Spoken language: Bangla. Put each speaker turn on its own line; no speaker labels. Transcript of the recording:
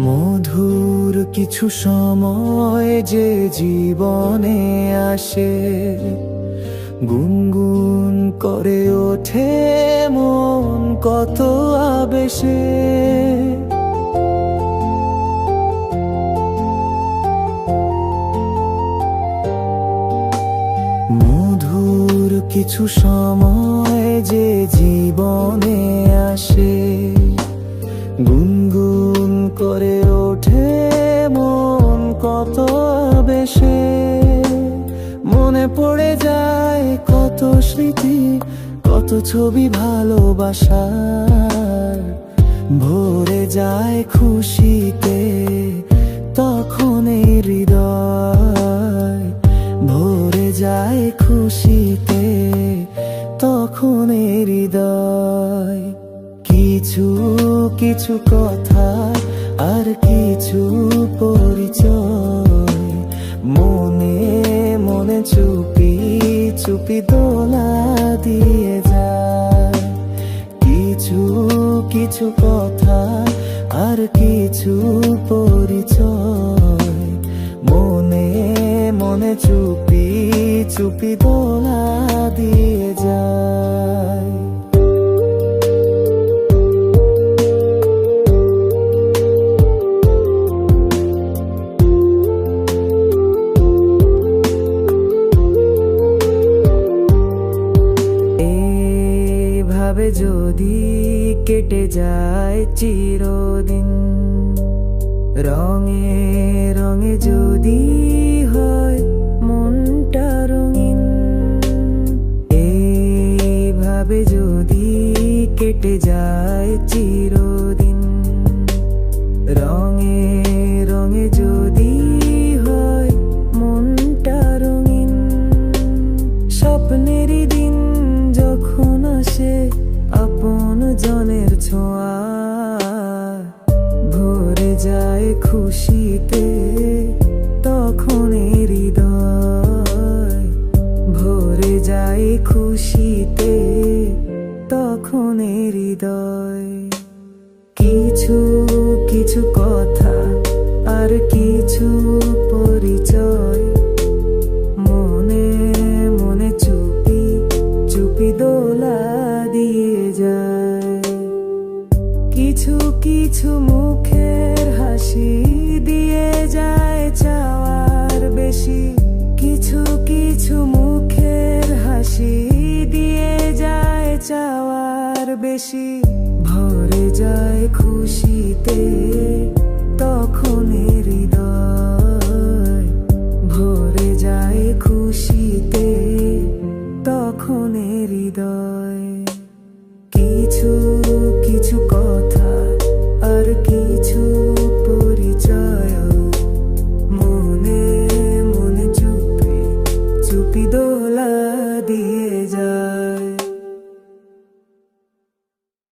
মধুর কিছু সময় যে জীবনে আসে, গুনগুন করে ওঠে মন কত আবেশে। মধুর কিছু সময় যে জীবনে আসে, গুনগুন করে ওঠে মন কত বেশে। মনে পড়ে যায় কত স্মৃতি, কত ছবি ভালোবাসার। ভরে যায় খুশিতে তখন এই হৃদয়, ভরে যায় খুশিতে তখন এই হৃদয়। কিছু কিছু কথা আর কিছু পরিচয়, মনে মনে চুপি চুপি দোলা দিয়ে যায়। কিছু কিছু কথা আর কিছু পরিচয়, মনে মনে চুপি চুপি দোলা দিয়ে যায়। ভাবে যদি কেটে যায় চিরদিন, রঙে রঙে যদি হয় মনটা রঙিন। এইভাবে যদি কেটে যায় চিরদিন, রঙে রঙে যদি হয় মনটা রঙিন। স্বপ্নেরই দিন যখন আসে আপন জনের ছোঁয়া, ভরে যায় খুশিতে তখন হৃদয়, ভরে যায় খুশিতে তখন হৃদয়। কিছু কিছু কথা আর কিছু পরিচয়, মনে মনে চুপি চুপি দোলা দিয়ে যায়। কিছু কিছু মুখের হাসি দিয়ে যায় চাওয়ার বেশি, কিছু কিছু মুখের হাসি দিয়ে যায় চাওয়ার বেশি। ভরে যায় খুশিতে তখন